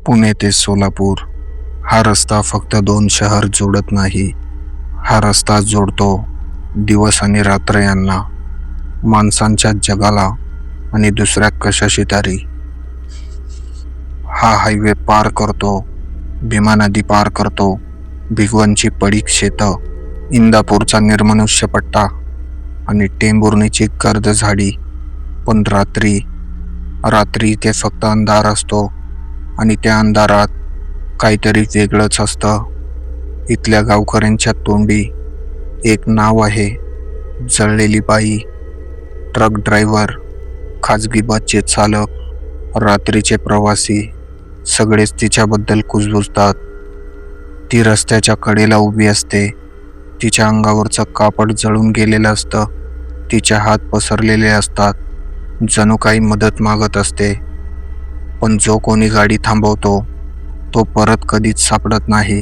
पुणे ते सोलापूर हा रस्ता फक्त दोन शहर जोडत नाही. हा रस्ता जोडतो दिवस आणि रात्र यांना, माणसांच्या जगाला आणि दुसऱ्या कशाशी तरी. हा हायवे पार करतो भीमा नदी, पार करतो भिगवणची पडीक शेतं, इंदापूरचा निर्मनुष्य पट्टा आणि टेंभुर्णीची कर्द झाडी. पण रात्री इथे फक्त अंधार असतो आणि त्या अंधारात काहीतरी वेगळंच असतं. इथल्या गावकऱ्यांच्या तोंडी एक नाव आहे, जळलेली बाई. ट्रक ड्रायव्हर, खाजगी बसचे चालक, रात्रीचे प्रवासी सगळेच तिच्याबद्दल कुजबुजतात. ती रस्त्याच्या कडेला उभी असते, तिच्या अंगावरचं कापड जळून गेलेलं असतं, तिचे हात पसरलेले असतात, जणू काही मदत मागत असते. पण जो कोणी गाडी थांबवतो तो परत कधीच सापडत नाही.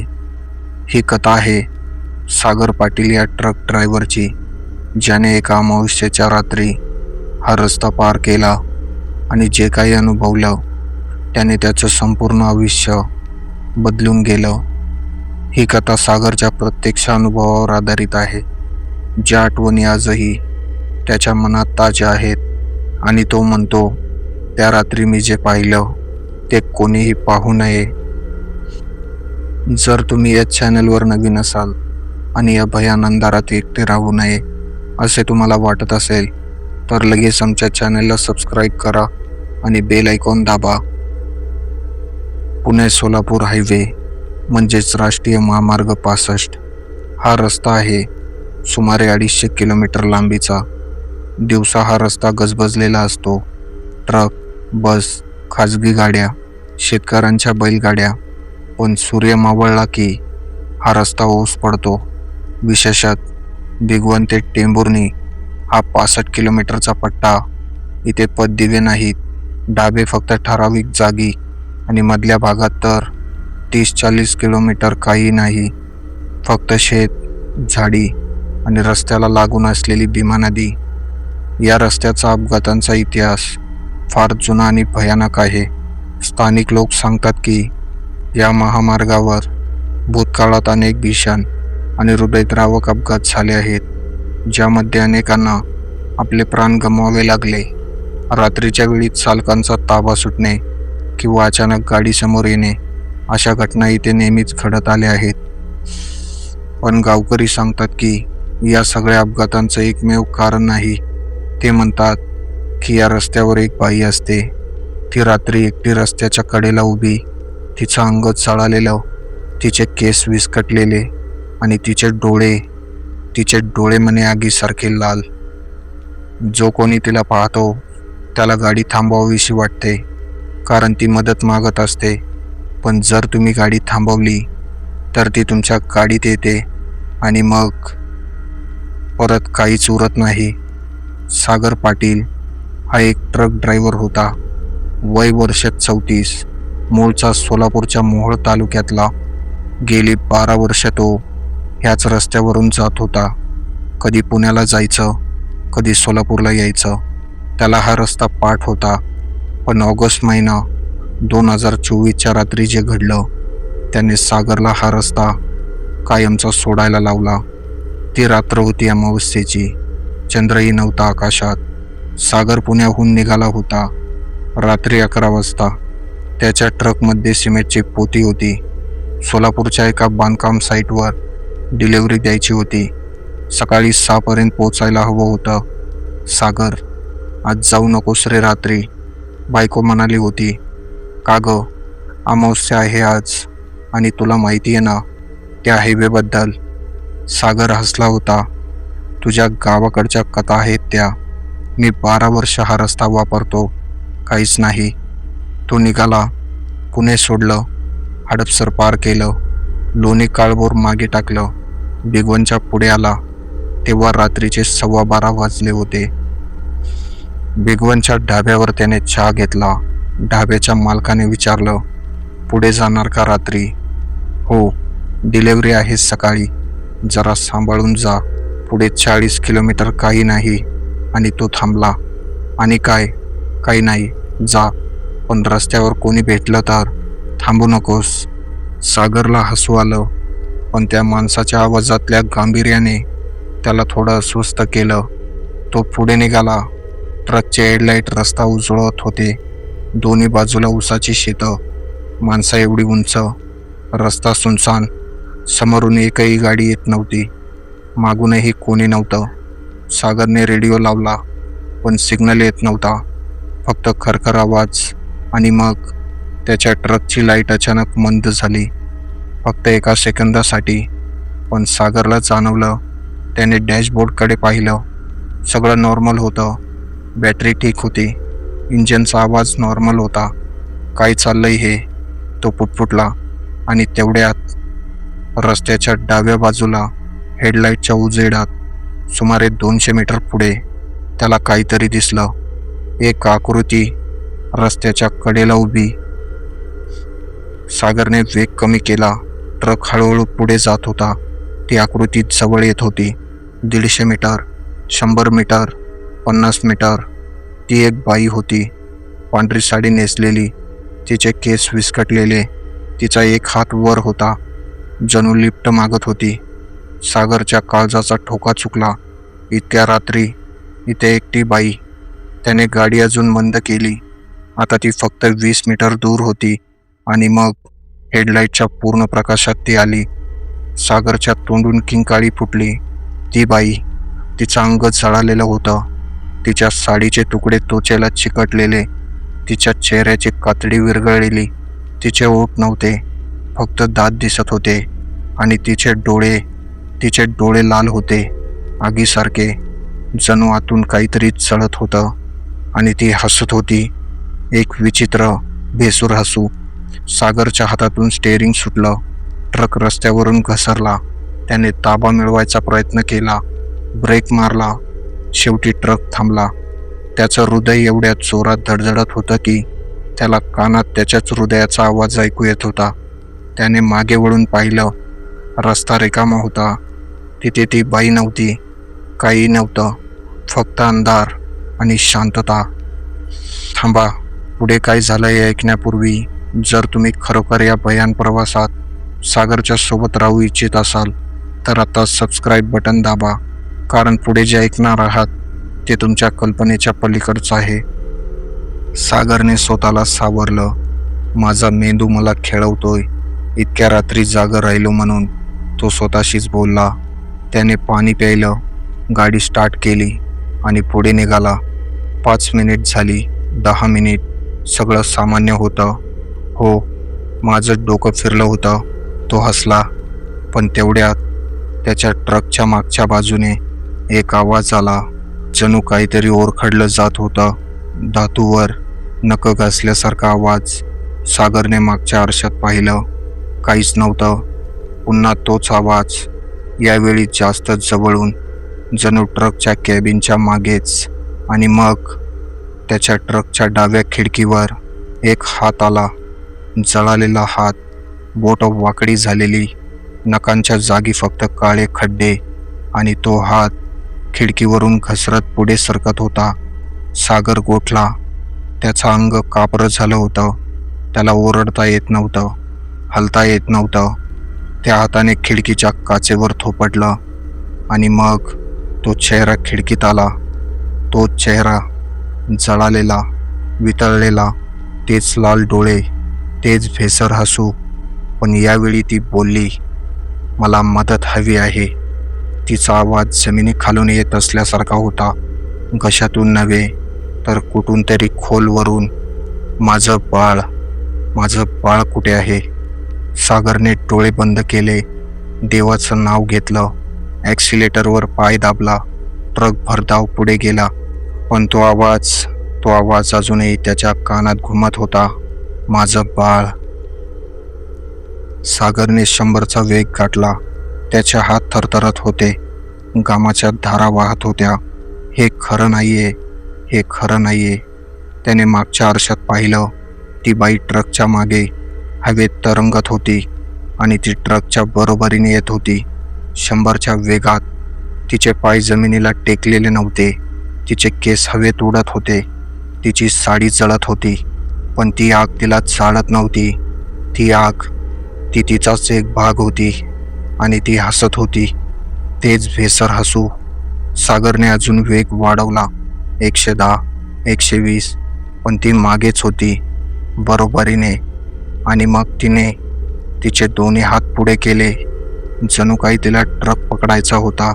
ही कथा आहे सागर पाटील या ट्रक ड्रायव्हरची, ज्याने एका अमावस्येच्या रात्री हा रस्ता पार केला आणि जे काही अनुभवलं त्याने त्याचं संपूर्ण आयुष्य बदलून गेलं. ही कथा सागरच्या प्रत्यक्ष अनुभवावर आधारित आहे, ज्या आठवणी आजही त्याच्या मनात ताज्या आहेत. आणि तो म्हणतो, त्या रात्री मी जे पाहिलं ते कोणीही पाहू नये. जर तुम्ही या चॅनलवर नवीन असाल आणि या भयान अंधारात एकटे राहू नये असे तुम्हाला वाटत असेल तर लगेच आमच्या चॅनलला सबस्क्राईब करा आणि बेल आयकॉन दाबा. पुणे सोलापूर हायवे म्हणजेच राष्ट्रीय महामार्ग 65 हा रस्ता आहे सुमारे 250 किलोमीटर लांबीचा. दिवसा हा रस्ता गजबजलेला असतो. ट्रक, बस, खाजगी गाड्या, शेतकऱ्यांच्या बैलगाड्या. पण सूर्य मावळला की हा रस्ता ओस पडतो. विशेषत भिगवण ते टेंभुर्णी हा 65 किलोमीटरचा पट्टा. इथे पथदिवे नाहीत, ढाबे फक्त ठराविक जागी, आणि मधल्या भागात तर 30-40 किलोमीटर काही नाही, फक्त शेत, झाडी आणि रस्त्याला लागून असलेली भीमा नदी. या रस्त्याचा अपघातांचा इतिहास फार जुना आणि भयानक आहे. स्थानिक लोक सांगतात की या महामार्गावर भूतकाळात अनेक भीषण आणि हृदयद्रावक अपघात झाले आहेत, ज्यामध्ये अनेकांना आपले प्राण गमवावे लागले. रात्रीच्या वेळी चालकांचा ताबा सुटणे किंवा अचानक गाडी समोर येणे अशा घटना इथे नेहमीच घडत आल्या आहेत. पण गावकरी सांगतात की या सगळ्या अपघातांचं एकमेव कारण नाही. ते म्हणतात की या रस्त्यावर एक बाई असते. ती रात्री एकटी रस्त्याच्या कडेला उभी, तिचं अंग चळालेलं, तिचे केस विस्कटलेले आणि तिचे डोळे म्हणे आगीसारखे लाल. जो कोणी तिला पाहतो त्याला गाडी थांबवावीशी वाटते, कारण ती मदत मागत असते. पण जर तुम्ही गाडी थांबवली तर ती तुमच्या गाडीत येते आणि मग परत काहीच उरत नाही. सागर पाटील हा एक ट्रक ड्रायव्हर होता. वय वर्ष 34, मूळचा सोलापूरच्या मोहोळ तालुक्यातला. गेली 12 वर्ष तो ह्याच रस्त्यावरून जात होता. कधी पुण्याला जायचं, कधी सोलापूरला यायचं. त्याला हा रस्ता पाठ होता. पण ऑगस्ट महिना 2024च्या रात्री जे घडलं त्याने सागरला हा रस्ता कायमचा सोडायला लावला. ती रात्र होती अमावस्येची. चंद्रही नव्हता आकाशात. सागर पुण्याहून निघाला होता. रात्री 11 वाजता त्याच्या ट्रकमध्ये सिमेंटची पोती होती. सोलापूरच्या एका बांधकाम साईटवर डिलिव्हरी द्यायची होती. सकाळी 6 पर्यंत पोचायला हवं होतं. सागर, आज जाऊ नकोस रे रात्री, बायको म्हणाली होती. का ग, अमावस्या आहे आज आणि तुला माहिती आहे ना त्या हायवेबद्दल. सागर हसला होता. तुझ्या गावाकडच्या कथा आहेत त्या. मी 12 वर्ष हा रस्ता वापरतो, काहीच नाही. तो निघाला, पुणे सोडलं, हडपसर पार केलं, लोणी काळभोर मागे टाकलं, भिगवणच्या पुढे आला तेव्हा रात्रीचे 12:15 वाजले होते. भिगवणच्या ढाब्यावर त्याने चहा घेतला. ढाब्याच्या मालकाने विचारलं, पुढे जाणार का रात्री? हो, डिलेव्हरी आहे सकाळी, जरा सांभाळून जा, पुढे 40 किलोमीटर काही नाही. आणि तो थांबला. आणि काही नाही, जा, पण रस्त्यावर कोणी भेटलं तर थांबू नकोस. सागरला हसू आलं, पण त्या माणसाच्या आवाजातल्या गांभीर्याने त्याला थोडं अस्वस्थ केलं. तो पुढे निघाला. ट्रकचे हेडलाईट रस्ता उजळत होते. दोन्ही बाजूला उसाची शेतं, माणसं एवढी उंच, रस्ता सुनसान. समोरून एकही गाडी येत नव्हती, मागूनही कोणी नव्हतं. सागरने रेडिओ लावला, पण सिग्नल येत नव्हता. फक्त खरखर आवाज. आणि मग त्याच्या ट्रकची लाईट अचानक मंद झाली, फक्त एका सेकंदासाठी. पण सागरला जाणवलं. त्याने डॅशबोर्डकडे पाहिलं. सगळं नॉर्मल होतं. बॅटरी ठीक होती, इंजिनचा आवाज नॉर्मल होता. काय चाललंय हे, तो पुटपुटला. आणि तेवढ्यात रस्त्याच्या डाव्या बाजूला हेडलाईटच्या उजेडात सुमारे 200 मीटर पुढे त्याला काहीतरी दिसलं. एक आकृती रस्त्याच्या कडेला उभी. सागरने वेग कमी केला. ट्रक हळूहळू पुढे जात होता. ती आकृती जवळ येत होती. 150 मीटर, 100 मीटर, 50 मीटर. ती एक बाई होती, पांढरी साडी नेसलेली, तिचे केस विस्कटलेले. तिचा एक हात वर होता, जणू लिफ्ट मागत होती. सागरच्या काळजाचा ठोका चुकला. इतक्या रात्री इथे एकटी बाई. त्याने गाडी अजून मंद केली. आता ती फक्त 20 मीटर दूर होती. आणि मग हेडलाईटच्या पूर्ण प्रकाशात ती आली. सागरच्या तोंडून किंकाळी फुटली. ती बाई, तिचं अंग जळालेलं होतं. तिच्या साडीचे तुकडे त्वचेला चिकटलेले, तिच्या चेहऱ्याची कातडी विरघळलेली. तिचे ओठ नव्हते, फक्त दात दिसत होते. आणि तिचे डोळे लाल होते, आगीसारखे, जणू आतून काहीतरी जळत होतं. आणि ती हसत होती, एक विचित्र बेसूर हसू. सागरच्या हातातून स्टेअरिंग सुटलं. ट्रक रस्त्यावरून घसरला. त्याने ताबा मिळवायचा प्रयत्न केला, ब्रेक मारला. शेवटी ट्रक थांबला. त्याचं हृदय एवढ्या जोरात धडधडत होतं की त्याला कानात त्याच्याच हृदयाचा आवाज ऐकू येत होता. त्याने मागे वळून पाहिलं. रस्ता रिकामा होता. तिथे ती बाई नव्हती, काही नव्हतं, फक्त अंधार आणि शांतता. थांबा, पुढे काय झालं हे ऐकण्यापूर्वी जर तुम्ही खरोखर या भयान प्रवासात सागरच्या सोबत राहू इच्छित असाल तर आता सबस्क्राईब बटन दाबा, कारण पुढे जे ऐकणार आहात ते तुमच्या कल्पनेच्या पलीकडचं आहे. सागरने स्वतःला सावरलं. माझा मेंदू मला खेळवतोय. इतक्या रात्री जागं राहिलो म्हणून तो स्वतःशीच बोलला. त्याने पाणी प्यायलं, गाडी स्टार्ट केली आणि पुढे निघाला. 5 मिनिट झाली, 10 मिनिट. सगळं सामान्य होतं. हो, माझं डोकं फिरलं होतं. तो हसला. पण तेवढ्यात त्याच्या ट्रकच्या मागच्या बाजूने एक आवाज आला, जणू काहीतरी ओरखडलं जात होतं. धातूवर नखं घासल्यासारखा आवाज. सागरने मागच्या आरशात पाहिलं. काहीच नव्हतं. पुन्हा तोच आवाज, यावेळी जास्त जवळून, जणू ट्रकच्या कॅबिनच्या मागेच. आणि मग त्याच्या ट्रकच्या डाव्या खिडकीवर एक हात आला. जळालेला हात, बोट वाकडी झालेली, नखांच्या जागी फक्त काळे खड्डे. आणि तो हात खिडकीवरून घसरत पुढे सरकत होता. सागर गोठला. त्याचं अंग कापरं झालं होतं. त्याला ओरडता येत नव्हतं, हलता येत नव्हतं. त्या हाताने खिडकीच्या काचेवर थोपटलं. आणि मग तो चेहरा खिडकीत आला. तोच चेहरा, जळालेला, वितळलेला, तेच लाल डोळे, तेच भेसर हसू. पण यावेळी ती बोलली, मला मदत हवी आहे. तिचा आवाज जमिनीखालून येत असल्यासारखा होता, घशातून नव्हे तर कुठून तरी खोलवरून. माझं बाळ कुठे आहे? सागरने डोळे बंद केले. देवाचं नाव घेतलं. ॲक्सिलेटरवर पाय दाबला. ट्रक भरधाव पुढे गेला. पण तो आवाज अजूनही त्याच्या कानात घुमत होता, माझं बाळ. सागरने 100चा वेग गाठला. त्याचे हात थरथरत होते. घामाच्या धारा वाहत होत्या. हे खरं नाहीये. त्याने मागच्या आरशात पाहिलं. ती बाई ट्रकच्या मागे हवेत तरंगत होती आणि ती ट्रकच्या बरोबरीने येत होती, 100च्या वेगात. तिचे पाय जमिनीला टेकलेले नव्हते. तिचे केस हवेत उडत होते. तिची साडी जळत होती, पण ती आग तिला चालत नव्हती. ती आग, ती तिचाच एक भाग होती आणि ती हसत होती. तेच भेसर हसू. सागरने अजून वेग वाढवला. 110, 120, पण ती मागेच होती बरोबरीने. आणि मग तिने तिचे दोन्ही हात पुढे केले, जणू काही तिला ट्रक पकडायचा होता.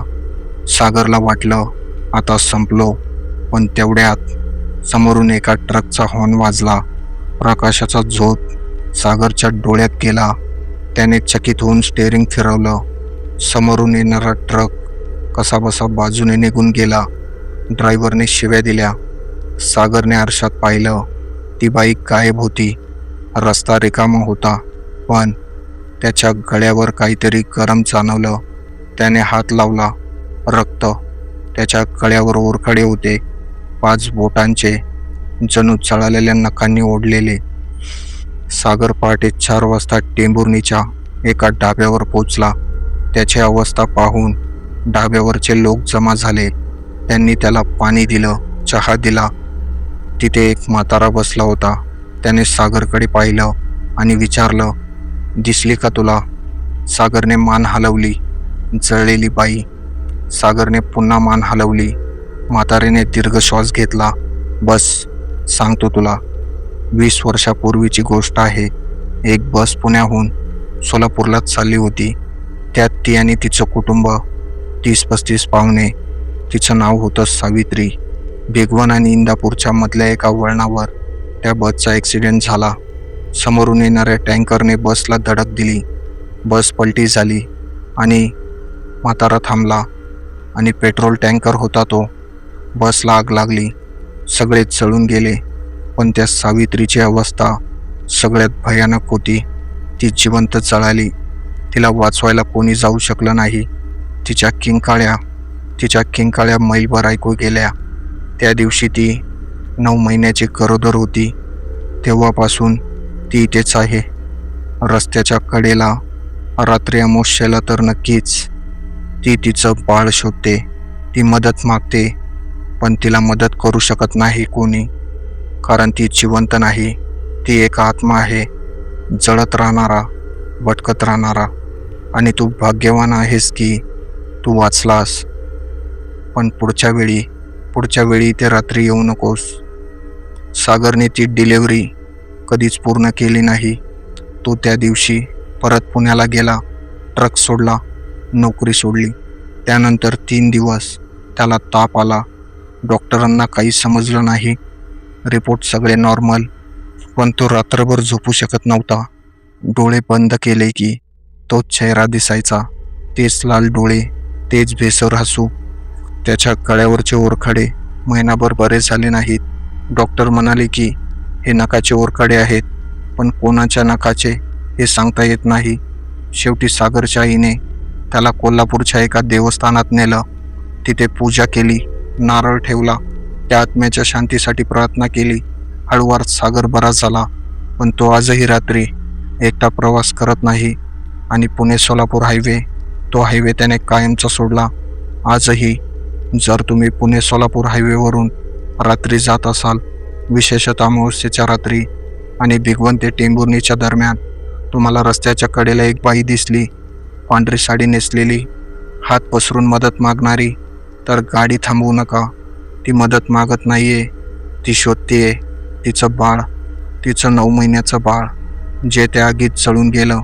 सागरला वाटलं आता संपलो, पण तेवढ्यात समोरून एका ट्रकचा हॉर्न वाजला. प्रकाशाचा झोत सागरच्या डोळ्यात गेला. त्याने चकित होऊन स्टेअरिंग फिरवलं. समोरून येणारा ट्रक कसाबसा बाजूने निघून गेला. ड्रायव्हरने शिव्या दिल्या. सागरने आरशात पाहिलं. ती बाईक गायब होती. रस्ता रिकामा होता, पण त्याच्या गळ्यावर काहीतरी गरम जाणवलं. त्याने हात लावला. रक्त. त्याच्या गळ्यावर ओरखडे होते, 5 बोटांचे, जणू चळालेल्या नखांनी ओढलेले. सागर पहाटे 4 वाजता टेंभुर्णीच्या एका ढाब्यावर पोचला. त्याची अवस्था पाहून ढाब्यावरचे लोक जमा झाले. त्यांनी त्याला पाणी दिलं, चहा दिला. तिथे एक म्हातारा बसला होता. त्याने सागरकडे पाहिलं आणि विचारलं, दिसली का तुला? सागरने मान हलवली. जळलेली बाई. सागरने पुन्हा मान हलवली. म्हातारीने दीर्घ श्वास घेतला. बस, सांगतो तुला. 20 वर्षापूर्वीची गोष्ट आहे. एक बस पुण्याहून सोलापूरला चालली होती. त्यात ती आणि तिचं कुटुंब, 30-35 पाहुणे. तिचं नाव होतं सावित्री. भिगवण आणि इंदापूरच्या मधल्या एका वळणावर त्या बसचा ॲक्सिडेंट झाला. समोरून येणाऱ्या टँकरने बसला धडक दिली. बस पलटी झाली आणि म्हातारा थांबला. आणि पेट्रोल टँकर होता तो. बसला आग लागली. सगळे जळून गेले. पण त्या सावित्रीची अवस्था सगळ्यात भयानक होती. ती जिवंत जळाली. तिला वाचवायला कोणी जाऊ शकलं नाही. तिच्या किंकाळ्या मैलभर ऐकू गेल्या. त्या दिवशी ती 9 महिन्याची गरोदर होती. तेव्हापासून ती इथेच आहे, रस्त्याच्या कडेला. रात्री अमावस्येला तर नक्कीच. ती तिचं बाळ शोधते. ती मदत मागते, पण तिला मदत करू शकत नाही कोणी, कारण ती जिवंत नाही. ती एक आत्मा आहे, जळत राहणारा, भटकत राहणारा. आणि तू भाग्यवान आहेस की तू वाचलास. पण पुढच्या वेळी ते रात्री येऊ नकोस. सागरने ती डिलिव्हरी कधीच पूर्ण केली नाही. तो त्या दिवशी परत पुण्याला गेला. ट्रक सोडला, नोकरी सोडली. त्यानंतर 3 दिवस त्याला ताप आला. डॉक्टरांना काही समजलं नाही. रिपोर्ट सगळे नॉर्मल, पण तो रात्रभर झोपू शकत नव्हता. डोळे बंद केले की तोच चेहरा दिसायचा. तेच लाल डोळे, तेच भेसर हसू. त्याच्या गळ्यावरचे ओरखडे महिनाभर बरे झाले नाहीत. डॉक्टर म्हणाले की हे नखाचे ओरखडे आहेत, पण कोणाच्या नखाचे हे सांगता येत नाही. शेवटी सागरच्या आईने त्याला कोल्हापूरच्या एका देवस्थानात नेलं. तिथे पूजा केली, नारळ ठेवला, त्या आत्म्याच्या शांतीसाठी प्रार्थना केली. हळूवार सागर बरा झाला. पण तो आजही रात्री एकटा प्रवास करत नाही. आणि पुणे सोलापूर हायवे, तो हायवे त्याने कायमचा सोडला. आजही जर तुम्ही पुणे सोलापूर हायवेवरून रात्री जात असाल, विशेषतः अमावस्येच्या रात्री आणि भिगवण ते टेंभुर्णीच्या दरम्यान, तुम्हाला रस्त्याच्या कडेला एक बाई दिसली, पांढरी साडी नेसलेली, हात पसरून मदत मागणारी, तर गाडी थांबवू नका. ती मदत मागत नाहीये, ती शोधतेय तिचं बाळ, तिचं 9 महिन्याचं बाळ, जे त्या आगीत जळून गेलं,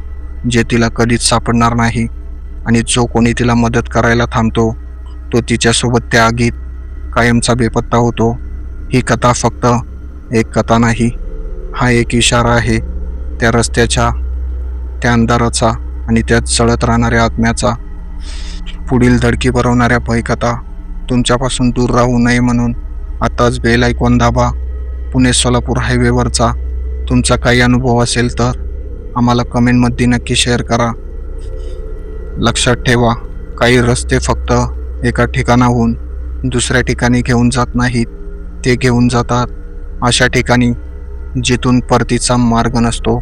जे तिला कधीच सापडणार नाही. आणि जो कोणी तिला मदत करायला थांबतो, तो तिच्यासोबत त्या आगीत कायमचा बेपत्ता होतो. ही कथा फक्त एक कथा नाही, हा एक इशारा आहे त्या रस्त्याच्या, त्या अंधाराचा आणि त्यात जळत राहणाऱ्या आत्म्याचा. पुढील धडकी भरवणाऱ्या भयकथा तुमच्यापासून दूर राहू नये म्हणून आताच बेल आयकॉन दाबा. पुणे सोलापूर हायवेवरचा तुमचा काही अनुभव असेल तर आम्हाला कमेंटमध्ये नक्की शेअर करा. लक्षात ठेवा, काही रस्ते फक्त एका ठिकाणाहून दुसऱ्या ठिकाणी घेऊन जात नाहीत, ते घेऊन जातात अशा ठिकाणी जिथून परतीचा मार्ग नसतो.